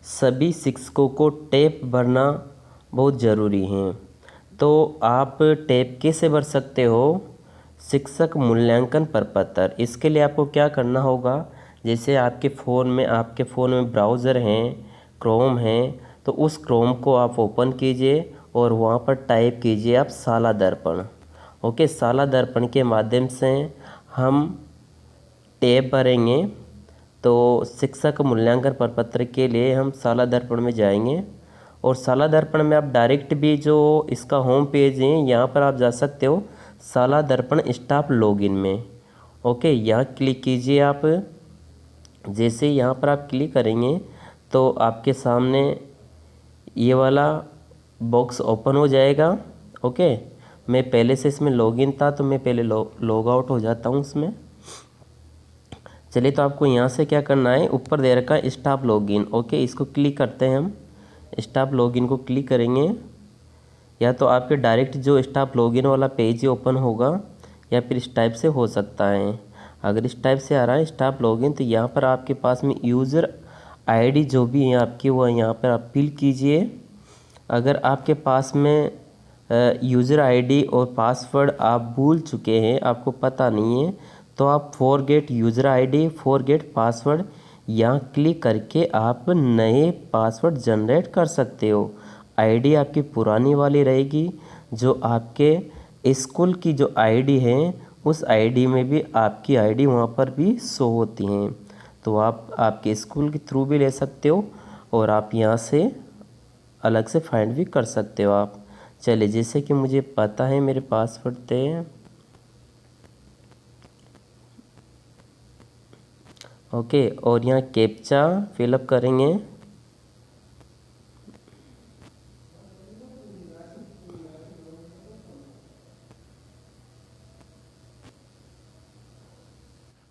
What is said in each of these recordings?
सभी शिक्षकों को टैब भरना बहुत ज़रूरी है। तो आप टैब कैसे भर सकते हो? शिक्षक मूल्यांकन प्रपत्र। इसके लिए आपको क्या करना होगा, जैसे आपके फ़ोन में ब्राउज़र हैं, क्रोम है, तो उस क्रोम को आप ओपन कीजिए और वहाँ पर टाइप कीजिए आप शाला दर्पण। ओके, शाला दर्पण के माध्यम से हम टैब भरेंगे। तो शिक्षक मूल्यांकन प्रपत्र के लिए हम शाला दर्पण में जाएंगे और शाला दर्पण में आप डायरेक्ट भी जो इसका होम पेज है यहाँ पर आप जा सकते हो, शाला दर्पण स्टाफ लॉगिन में। ओके, यहाँ क्लिक कीजिए आप। जैसे यहाँ पर आप क्लिक करेंगे तो आपके सामने ये वाला बॉक्स ओपन हो जाएगा। ओके, मैं पहले से इसमें लॉगिन था तो मैं पहले लॉग आउट हो जाता हूँ इसमें। चलिए, तो आपको यहाँ से क्या करना है, ऊपर दे रखा है स्टाफ लॉगिन। ओके, इसको क्लिक करते हैं हम। स्टाफ लॉगिन को क्लिक करेंगे, या तो आपके डायरेक्ट जो स्टाफ लॉगिन वाला पेज ही ओपन होगा या फिर इस टाइप से हो सकता है। अगर इस टाइप से आ रहा है स्टाफ लॉगिन, तो यहाँ पर आपके पास में यूज़र आईडी जो भी है आपकी, वो यहाँ पर आप फिल कीजिए। अगर आपके पास में यूज़र आईडी और पासवर्ड आप भूल चुके हैं, आपको पता नहीं है, तो आप forget user ID forget password यहाँ क्लिक करके आप नए पासवर्ड जनरेट कर सकते हो। आईडी आपकी पुरानी वाली रहेगी, जो आपके स्कूल की जो आईडी है उस आईडी में भी आपकी आईडी वहाँ पर भी शो होती हैं। तो आप आपके स्कूल के थ्रू भी ले सकते हो और आप यहाँ से अलग से फाइंड भी कर सकते हो आप। चलिए, जैसे कि मुझे पता है मेरे पासवर्ड थे। ओके, और यहाँ कैप्चा फिलअप करेंगे।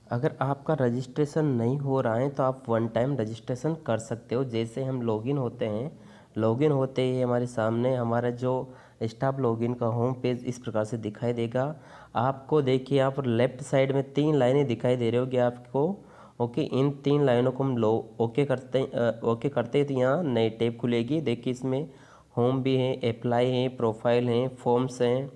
अगर आपका रजिस्ट्रेशन नहीं हो रहा है तो आप वन टाइम रजिस्ट्रेशन कर सकते हो। जैसे हम लॉगिन होते हैं, लॉगिन होते ही हमारे सामने हमारा जो स्टाफ लॉगिन का होम पेज इस प्रकार से दिखाई देगा। आपको देखिए यहाँ पर लेफ्ट साइड में 3 लाइनें दिखाई दे रही होगी आपको। ओके, इन 3 लाइनों को हम ओके करते हैं तो यहाँ नई टैब खुलेगी। देखिए, इसमें होम भी है, अप्लाई है, प्रोफाइल है, फॉर्म्स हैं,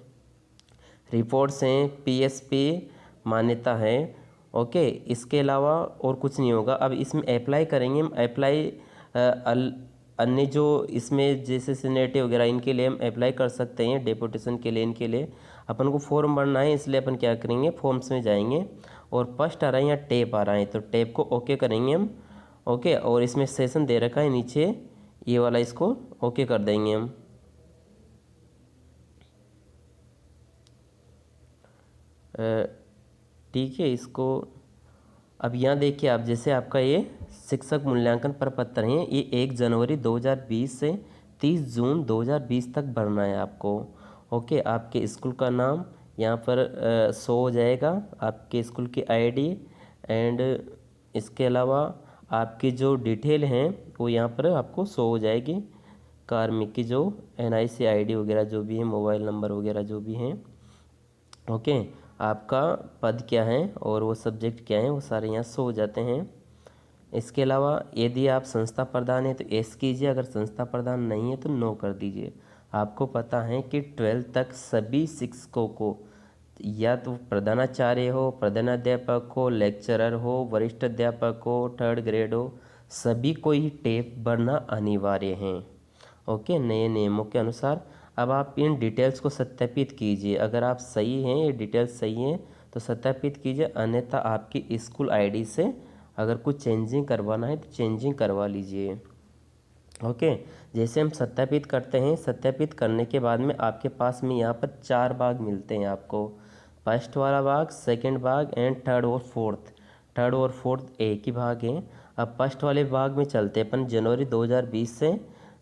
रिपोर्ट्स हैं, पीएसपी मान्यता है। ओके, इसके अलावा और कुछ नहीं होगा। अब इसमें अप्लाई करेंगे हम। अप्लाई अन्य जो इसमें जैसे सीनियरिटी वगैरह इनके लिए हम अप्लाई कर सकते हैं, डेपुटेशन के लिए, इनके लिए अपन को फॉर्म भरना है, इसलिए अपन क्या करेंगे, फॉर्म्स में जाएंगे और फर्स्ट आ रहा है यहाँ टैब आ रहा है, तो टैब को ओके करेंगे हम। ओके, और इसमें सेशन दे रखा है नीचे, ये वाला इसको ओके कर देंगे हम। ठीक है, इसको अब यहाँ देखिए आप, जैसे आपका ये शिक्षक मूल्यांकन प्रपत्र है, ये 1 जनवरी 2020 से 30 जून 2020 तक भरना है आपको। ओके, आपके स्कूल का नाम यहाँ पर शो हो जाएगा, आपके स्कूल की आईडी, एंड इसके अलावा आपकी जो डिटेल हैं वो यहाँ पर आपको शो हो जाएगी। कार्मिक की जो एनआईसी आईडी वगैरह जो भी है, मोबाइल नंबर वगैरह जो भी हैं। ओके, आपका पद क्या है और वो सब्जेक्ट क्या है, वो सारे यहाँ शो हो जाते हैं। इसके अलावा यदि आप संस्था प्रधान है तो एस कीजिए, अगर संस्था प्रधान नहीं है तो नो कर दीजिए। आपको पता है कि 12th तक सभी शिक्षकों को, या तो प्रधानाचार्य हो, प्रधानाध्यापक हो, लेक्चरर हो, वरिष्ठ अध्यापक हो, 3rd ग्रेड हो, सभी को ही टैब भरना अनिवार्य है। ओके, नए नियमों के अनुसार। अब आप इन डिटेल्स को सत्यापित कीजिए। अगर आप सही हैं, ये डिटेल्स सही हैं तो सत्यापित कीजिए, अन्यथा आपकी स्कूल आईडी से अगर कुछ चेंजिंग करवाना है तो चेंजिंग करवा लीजिए। ओके, जैसे हम सत्यापित करते हैं, सत्यापित करने के बाद में आपके पास में यहाँ पर 4 भाग मिलते हैं आपको। फर्स्ट वाला भाग, सेकंड भाग एंड थर्ड और फोर्थ। थर्ड और फोर्थ एक ही भाग है। अब फर्स्ट वाले भाग में चलते हैं अपन, जनवरी 2020 से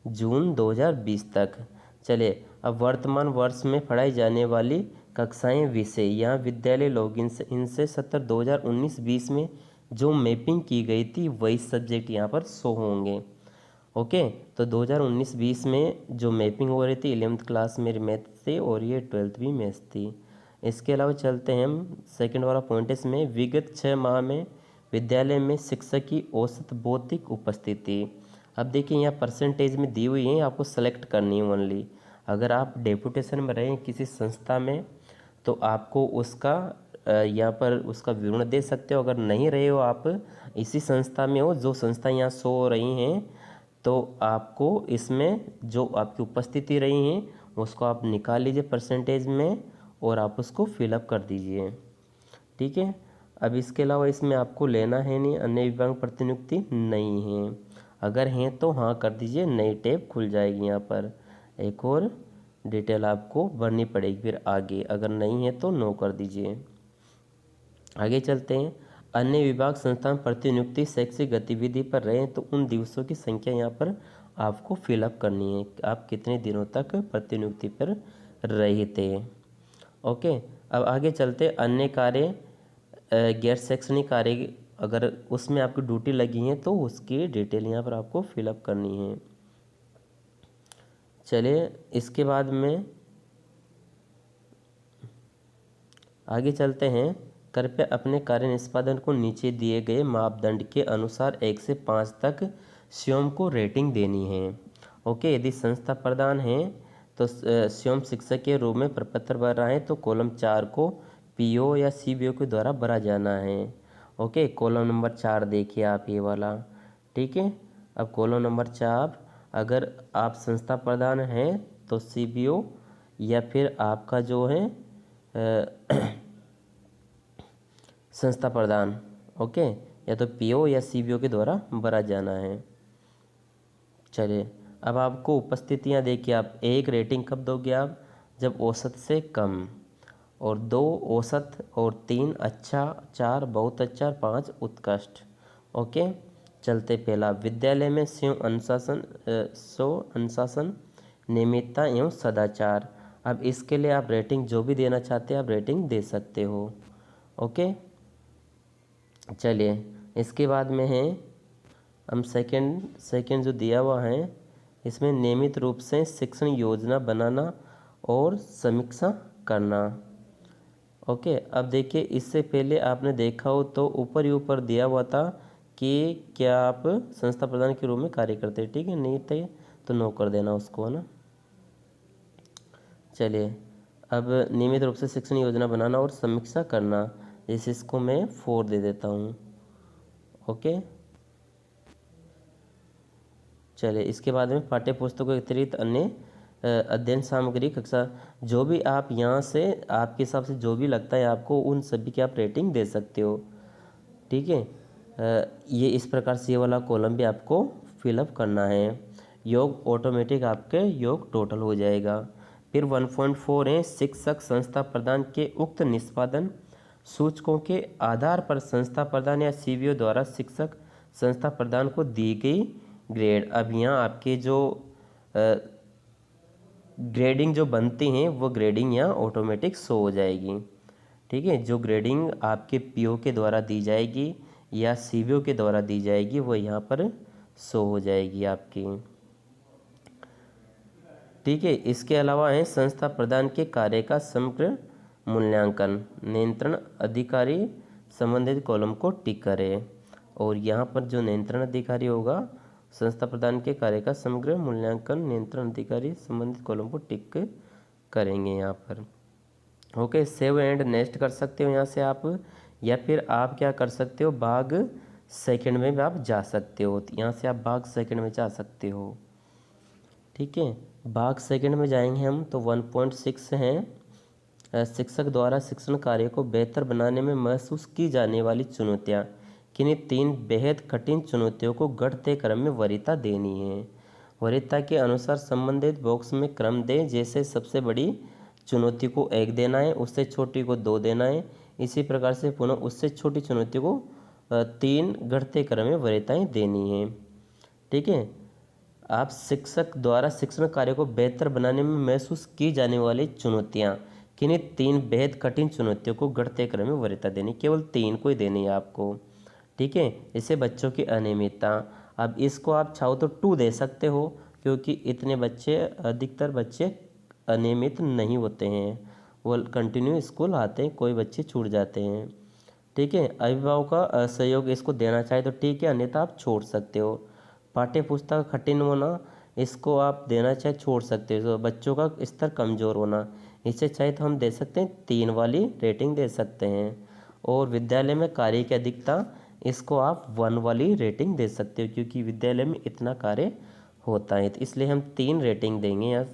जून 2020 तक। चलिए, अब वर्तमान वर्ष में पढ़ाई जाने वाली कक्षाएं विषय, यहाँ विद्यालय लॉगिन से इनसे 2019-20 में जो मैपिंग की गई थी वही सब्जेक्ट यहाँ पर शो होंगे। ओके, तो 2019-20 में जो मैपिंग हो रही थी 11th क्लास में मैथ से, और ये 12th भी मैथ थी। इसके अलावा चलते हैं हम सेकंड वाला पॉइंट, इसमें विगत 6 माह में विद्यालय में शिक्षक की औसत बौद्धिक उपस्थिति। अब देखिए यहाँ परसेंटेज में दी हुई है, आपको सेलेक्ट करनी है ओनली। अगर आप डेपुटेशन में रहें किसी संस्था में तो आपको उसका यहाँ पर उसका विवरण दे सकते हो। अगर नहीं रहे हो, आप इसी संस्था में हो, जो संस्था यहाँ शो हो रही हैं, तो आपको इसमें जो आपकी उपस्थिति रही है उसको आप निकाल लीजिए परसेंटेज में और आप उसको फिलअप कर दीजिए। ठीक है। अब इसके अलावा इसमें आपको लेना है नहीं, अन्य विभाग प्रतिनियुक्ति नहीं है। अगर हैं तो हाँ कर दीजिए, नई टैब खुल जाएगी। यहाँ पर एक और डिटेल आपको भरनी पड़ेगी फिर आगे, अगर नहीं है तो नो कर दीजिए। आगे चलते हैं। अन्य विभाग संस्थान प्रतिनियुक्ति शैक्षिक गतिविधि पर रहे तो उन दिवसों की संख्या यहाँ पर आपको फिलअप करनी है, आप कितने दिनों तक प्रतिनियुक्ति पर रहे थे। ओके। अब आगे चलते, अन्य कार्य गैर शैक्षणिक कार्य, अगर उसमें आपकी ड्यूटी लगी है तो उसकी डिटेल यहाँ पर आपको फिलअप करनी है। चलिए इसके बाद में आगे चलते हैं। कृपया अपने कार्य निष्पादन को नीचे दिए गए मापदंड के अनुसार 1 से 5 तक स्वयं को रेटिंग देनी है। ओके। यदि संस्था प्रधान है तो स्वयं शिक्षक के रूप में प्रपत्र भर रहा है तो कॉलम 4 को पीओ या सीबीओ के द्वारा भरा जाना है। ओके। कॉलम नंबर 4 देखिए आप, ये वाला। ठीक है। अब कॉलम नंबर 4, अगर आप संस्था प्रधान हैं तो सीबीओ या फिर आपका जो है संस्था प्रधान, ओके, या तो पीओ या सीबीओ के द्वारा भरा जाना है। चलिए अब आपको उपस्थितियां देखिए। आप 1 रेटिंग कब दोगे आप, जब औसत से कम, और 2 औसत, और 3 अच्छा, 4 बहुत अच्छा, 5 उत्कृष्ट। ओके। चलते पहला, विद्यालय में स्व अनुशासन नियमितता एवं सदाचार। अब इसके लिए आप रेटिंग जो भी देना चाहते हैं आप रेटिंग दे सकते हो। ओके। चलिए इसके बाद में है हम सेकंड जो दिया हुआ है, इसमें नियमित रूप से शिक्षण योजना बनाना और समीक्षा करना। ओके। अब देखिए इससे पहले आपने देखा हो तो ऊपर ही ऊपर दिया हुआ था कि क्या आप संस्था प्रधान के रूप में कार्य करते हैं। ठीक है, नहीं थे तो नो कर देना उसको, है ना। चलिए अब नियमित रूप से शिक्षण योजना बनाना और समीक्षा करना, जैसे इसको मैं 4 दे देता हूँ। ओके। चलिए इसके बाद में पाठ्य पुस्तकों के अतिरिक्त अन्य अध्ययन सामग्री कक्षा, जो भी आप यहाँ से आपके हिसाब से जो भी लगता है आपको, उन सभी की आप रेटिंग दे सकते हो। ठीक है। ये इस प्रकार से ये वाला कॉलम भी आपको फिलअप करना है। योग ऑटोमेटिक आपके योग टोटल हो जाएगा। फिर 1.4 है, शिक्षक संस्था प्रदान के उक्त निष्पादन सूचकों के आधार पर संस्था प्रधान या सीबीओ द्वारा शिक्षक संस्था प्रधान को दी गई ग्रेड। अब यहाँ आपके जो ग्रेडिंग जो बनती हैं वो ग्रेडिंग यहाँ ऑटोमेटिक शो हो जाएगी। ठीक है। जो ग्रेडिंग आपके पीओ के द्वारा दी जाएगी या सीबीओ के द्वारा दी जाएगी वो यहाँ पर शो हो जाएगी आपकी। ठीक है। इसके अलावा है संस्था प्रधान के कार्य का समग्र मूल्यांकन, नियंत्रण अधिकारी संबंधित कॉलम को टिक करे। और यहाँ पर जो नियंत्रण अधिकारी होगा, संस्था प्रधान के कार्य का समग्र मूल्यांकन नियंत्रण अधिकारी संबंधित कॉलम को टिक करेंगे यहाँ पर। ओके। सेव एंड नेक्स्ट कर सकते हो यहाँ से आप, या फिर आप क्या कर सकते हो, भाग सेकंड में भी आप जा सकते हो। यहाँ से आप भाग सेकंड में जा सकते हो। ठीक है। भाग सेकंड में जाएंगे हम तो 1.6 हैं, शिक्षक द्वारा शिक्षण कार्य को बेहतर बनाने में महसूस की जाने वाली चुनौतियाँ। किन्हीं 3 बेहद कठिन चुनौतियों को घटते क्रम में वरीयता देनी है। वरीयता के अनुसार संबंधित बॉक्स में क्रम दें, जैसे सबसे बड़ी चुनौती को 1 देना है, उससे छोटी को 2 देना है, इसी प्रकार से पुनः उससे छोटी चुनौती को 3 घटते क्रम में वरीयताएँ देनी है। ठीक है। आप शिक्षक द्वारा शिक्षण कार्य को बेहतर बनाने में महसूस की जाने वाली चुनौतियाँ, किन्हीं 3 बेहद कठिन चुनौतियों को घटते क्रम में वरीयता देनी, केवल 3 को ही देनी है आपको। ठीक है। इसे बच्चों की अनियमितता, अब इसको आप चाहो तो 2 दे सकते हो, क्योंकि इतने बच्चे, अधिकतर बच्चे अनियमित नहीं होते हैं, वो कंटिन्यू स्कूल आते हैं, कोई बच्चे छूट जाते हैं। ठीक है। अभिभावक का सहयोग इसको देना चाहे तो ठीक है, अन्यथा आप छोड़ सकते हो। पाठ्य पुस्तक कठिन होना, इसको आप देना चाहे छोड़ सकते हो। तो बच्चों का स्तर कमज़ोर होना, इसे चाहे तो हम दे सकते हैं 3 वाली रेटिंग दे सकते हैं। और विद्यालय में कार्य की अधिकता, इसको आप 1 वाली रेटिंग दे सकते हो, क्योंकि विद्यालय में इतना कार्य होता है, तो इसलिए हम 3 रेटिंग देंगे। यहाँ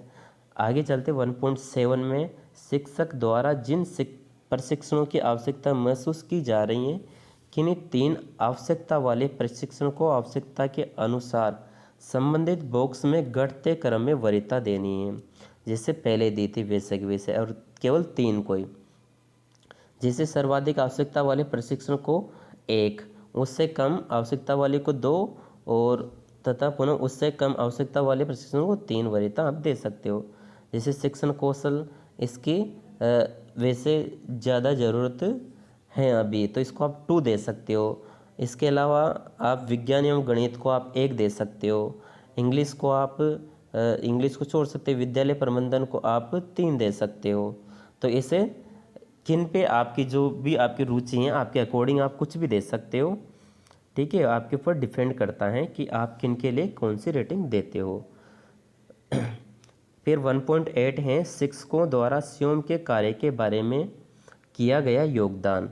आगे चलते 1.7 में, शिक्षक द्वारा जिन प्रशिक्षणों की आवश्यकता महसूस की जा रही है, किन्हीं 3 आवश्यकता वाले प्रशिक्षण को आवश्यकता के अनुसार संबंधित बॉक्स में घटते क्रम में वरीयता देनी है। जैसे पहले दी थी वैसे की वैसे, और केवल 3 कोई। जैसे सर्वाधिक आवश्यकता वाले प्रशिक्षण को 1, उससे कम आवश्यकता वाले को 2, और तथा पुनः उससे कम आवश्यकता वाले प्रशिक्षण को 3 वरीयता आप दे सकते हो। जैसे शिक्षण कौशल, इसकी वैसे ज़्यादा ज़रूरत है अभी, तो इसको आप 2 दे सकते हो। इसके अलावा आप विज्ञान एवं गणित को आप 1 दे सकते हो। इंग्लिश को आप इंग्लिश को छोड़ सकते हो। विद्यालय प्रबंधन को आप 3 दे सकते हो। तो इसे किन पे आपकी जो भी आपकी रुचि है, आपके अकॉर्डिंग आप कुछ भी दे सकते हो। ठीक है, आपके ऊपर डिपेंड करता है कि आप किन के लिए कौन सी रेटिंग देते हो। फिर 1.8 है, शिक्षकों द्वारा स्वयं के कार्य के बारे में किया गया योगदान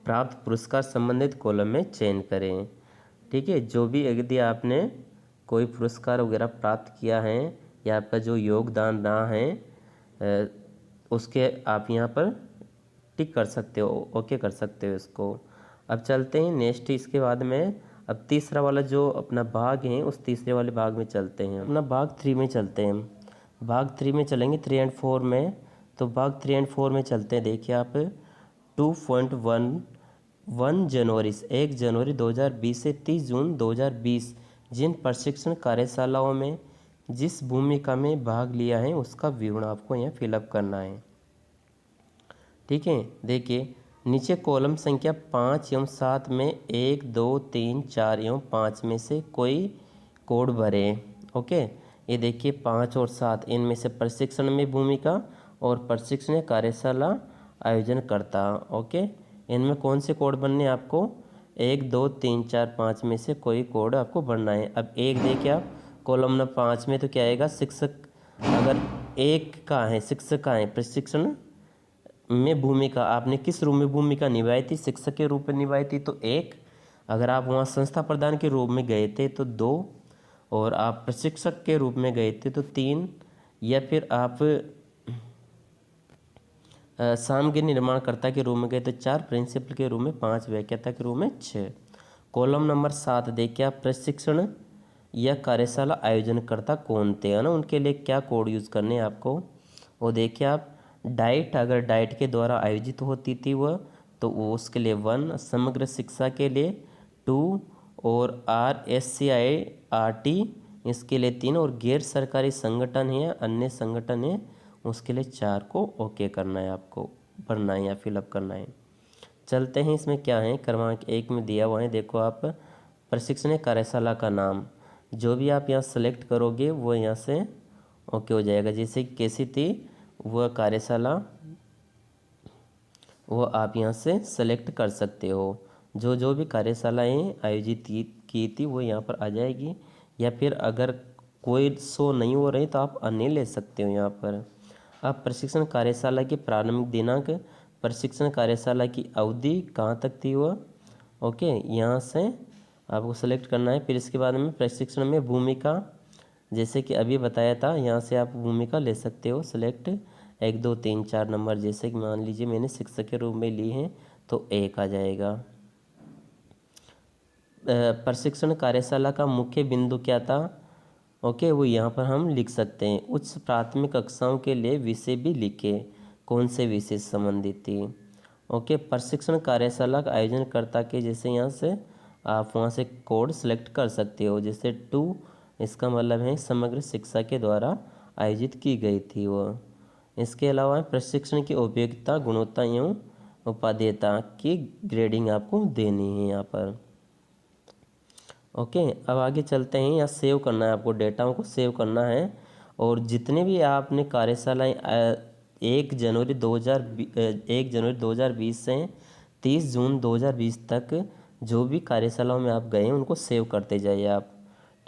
प्राप्त पुरस्कार संबंधित कॉलम में चयन करें। ठीक है, जो भी यदि आपने कोई पुरस्कार वगैरह प्राप्त किया है या आपका जो योगदान रहा है, उसके आप यहाँ पर टिक कर सकते हो, ओके कर सकते हो इसको। अब चलते हैं नेक्स्ट, इसके बाद में अब तीसरा वाला जो अपना भाग है, उस तीसरे वाले भाग में चलते हैं। अपना भाग 3 में चलते हैं। भाग 3 में चलेंगे 3 और 4 में। तो भाग 3 और 4 में चलते हैं। देखिए आप 2.1 1 जनवरी 2020 से 30 जून 2020 जिन प्रशिक्षण कार्यशालाओं में जिस भूमिका में भाग लिया है, उसका विवरण आपको यहाँ फिलअप करना है। ठीक है, देखिए नीचे कॉलम संख्या 5 एवं 7 में 1, 2, 3, 4 एवं 5 में से कोई कोड भरें। ओके, ये देखिए 5 और 7, इनमें से प्रशिक्षण में भूमिका और प्रशिक्षण कार्यशाला आयोजन करता। ओके, इनमें कौन से कोड बनने हैं आपको? 1, 2, 3, 4, 5 में से कोई कोड आपको भरना है। अब 1 देखिए आप कॉलम नंबर 5 में, तो क्या आएगा? शिक्षक। अगर 1 का है शिक्षक का है, प्रशिक्षण में भूमिका आपने किस रूप में भूमिका निभाई थी? शिक्षक के रूप में निभाई थी, तो 1। अगर आप वहाँ संस्था प्रधान के रूप में गए थे तो 2, और आप प्रशिक्षक के रूप में गए थे तो 3, या फिर आप सामग्री निर्माणकर्ता के रूप में गए तो 4, प्रिंसिपल के रूप में 5, व्याख्याता के रूप में 6। कॉलम नंबर 7 देखिए आप प्रशिक्षण या कार्यशाला आयोजनकर्ता कौन थे, है ना, उनके लिए क्या कोड यूज़ करने हैं आपको। वो देखिए आप डाइट, अगर डाइट के द्वारा आयोजित होती थी वह, तो वो उसके लिए 1, समग्र शिक्षा के लिए 2, और RSCIRT इसके लिए 3, और गैर सरकारी संगठन है, अन्य संगठन है, उसके लिए 4 को ओके करना है, आपको भरना है या फिलअप करना है। चलते हैं, इसमें क्या है, क्रमांक 1 में दिया हुआ है। देखो आप प्रशिक्षण कार्यशाला का नाम जो भी आप यहाँ सेलेक्ट करोगे वो यहाँ से ओके हो जाएगा। जैसे कैसी थी वह कार्यशाला, वो आप यहाँ से सेलेक्ट कर सकते हो। जो भी कार्यशालाएँ आयोजित की थी वो यहाँ पर आ जाएगी, या फिर अगर कोई शो नहीं हो रही तो आप अन्य ले सकते हो यहाँ पर। अब प्रशिक्षण कार्यशाला की प्रारंभिक दिनांक, प्रशिक्षण कार्यशाला की अवधि कहाँ तक थी वह, ओके, यहाँ से आपको सेलेक्ट करना है। फिर इसके बाद में प्रशिक्षण में भूमिका, जैसे कि अभी बताया था, यहाँ से आप भूमिका ले सकते हो सेलेक्ट 1, 2, 3, 4 नंबर। जैसे कि मान लीजिए मैंने शिक्षक के रूप में ली है तो 1 आ जाएगा। प्रशिक्षण कार्यशाला का मुख्य बिंदु क्या था, ओके, वो यहाँ पर हम लिख सकते हैं। उच्च प्राथमिक कक्षाओं के लिए विषय भी लिखे, कौन से विषय से संबंधित थी। ओके, प्रशिक्षण कार्यशाला का आयोजनकर्ता के, जैसे यहाँ से आप वहाँ से कोड सेलेक्ट कर सकते हो। जैसे 2, इसका मतलब है समग्र शिक्षा के द्वारा आयोजित की गई थी वो। इसके अलावा प्रशिक्षण की उपयोगिता, गुणवत्ता एवं उपादेयता की ग्रेडिंग आपको देनी है यहाँ पर। ओके, अब आगे चलते हैं। यहाँ सेव करना है आपको, डेटाओं को सेव करना है। और जितने भी आपने कार्यशालाएँ 1 जनवरी 2020 से 30 जून 2020 तक जो भी कार्यशालाओं में आप गए हैं उनको सेव करते जाइए आप।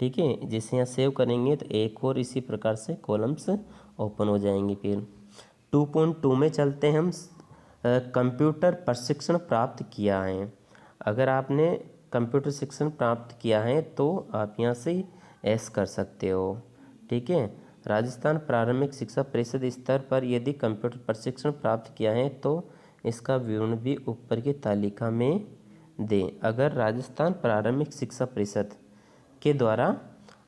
ठीक है। जैसे यहाँ सेव करेंगे तो एक और इसी प्रकार से कॉलम्स ओपन हो जाएंगे। फिर 2.2 में चलते हैं हम। कंप्यूटर प्रशिक्षण प्राप्त किया है। अगर आपने कंप्यूटर शिक्षण प्राप्त किया है तो आप यहाँ से एस कर सकते हो। ठीक है। राजस्थान प्रारंभिक शिक्षा परिषद स्तर पर यदि कंप्यूटर प्रशिक्षण प्राप्त किया है तो इसका विवरण भी ऊपर की तालिका में दें। अगर राजस्थान प्रारंभिक शिक्षा परिषद के द्वारा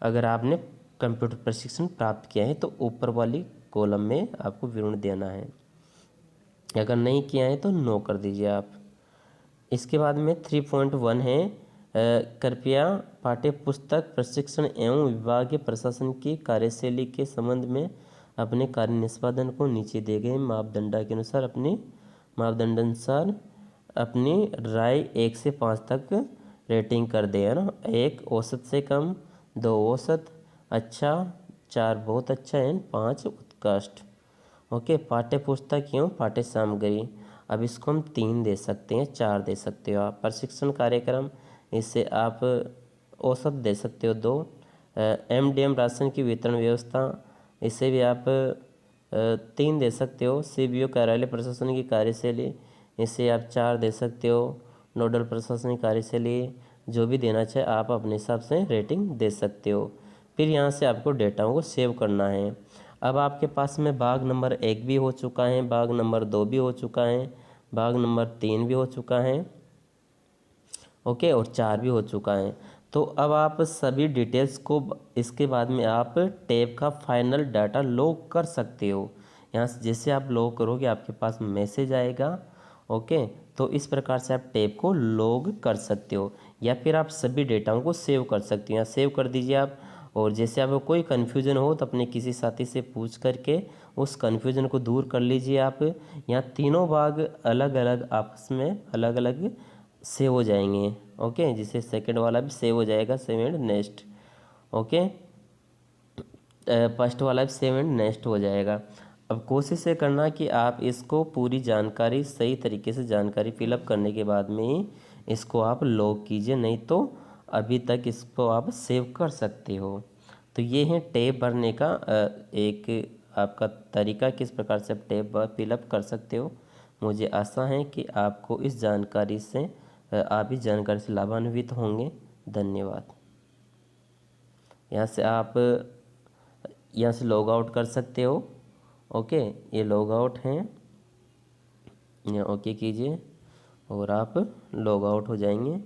अगर आपने कंप्यूटर प्रशिक्षण प्राप्त किया है तो ऊपर वाली कॉलम में आपको विवरण देना है। अगर नहीं किया है तो नो कर दीजिए आप। इसके बाद में 3.1 है, कृपया पाठ्य पुस्तक प्रशिक्षण एवं विभागीय प्रशासन की कार्यशैली के संबंध में अपने कार्य निष्पादन को नीचे दिए गए मापदंड के अनुसार अपनी राय 1 से 5 तक रेटिंग कर दें, है ना। 1 औसत से कम, 2 औसत, अच्छा, 4 बहुत अच्छा है, 5 उत्कृष्ट। ओके। पाठ्य पुस्तक एवं पाठ्य सामग्री, अब इसको हम 3 दे सकते हैं, 4 दे सकते हो आप। प्रशिक्षण कार्यक्रम, इससे आप औसत दे सकते हो 2। MDM राशन की वितरण व्यवस्था, इसे भी आप 3 दे सकते हो। CBO कार्यालय प्रशासन की कार्यशैली, इसे आप 4 दे सकते हो। नोडल प्रशासनिक कार्यशैली, जो भी देना चाहे आप अपने हिसाब से रेटिंग दे सकते हो। फिर यहाँ से आपको डेटाओं को सेव करना है। अब आपके पास में भाग नंबर 1 भी हो चुका है, भाग नंबर 2 भी हो चुका है, भाग नंबर 3 भी हो चुका है, ओके, और 4 भी हो चुका है। तो अब आप सभी डिटेल्स को इसके बाद में आप टैब का फाइनल डाटा लॉग कर सकते हो। यहाँ से जैसे आप लॉग करोगे आपके पास मैसेज आएगा, ओके। तो इस प्रकार से आप टैब को लॉग कर सकते हो, या फिर आप सभी डेटाओं को सेव कर सकते हो। यहाँ सेव कर दीजिए आप। और जैसे आपको कोई कन्फ्यूजन हो तो अपने किसी साथी से पूछ करके उस कन्फ्यूजन को दूर कर लीजिए आप। यहाँ तीनों भाग अलग अलग आपस में अलग अलग सेव हो जाएंगे, ओके। जिससे सेकंड वाला भी सेव हो जाएगा, save and next, okay. First वाला भी सेव एंड नेक्स्ट हो जाएगा। अब कोशिश ये करना कि आप इसको पूरी जानकारी सही तरीके से जानकारी फिलअप करने के बाद में ही इसको आप लॉग कीजिए, नहीं तो अभी तक इसको आप सेव कर सकते हो। तो ये है टैब भरने का एक आपका तरीका, किस प्रकार से आप टैब फिलअप कर सकते हो। मुझे आशा है कि आपको इस जानकारी से आप इस जानकारी से लाभान्वित होंगे। धन्यवाद। यहाँ से आप यहाँ से लॉग आउट कर सकते हो, ओके। ये लॉग आउट हैं, यहाँ ओके कीजिए और आप लॉग आउट हो जाएंगे।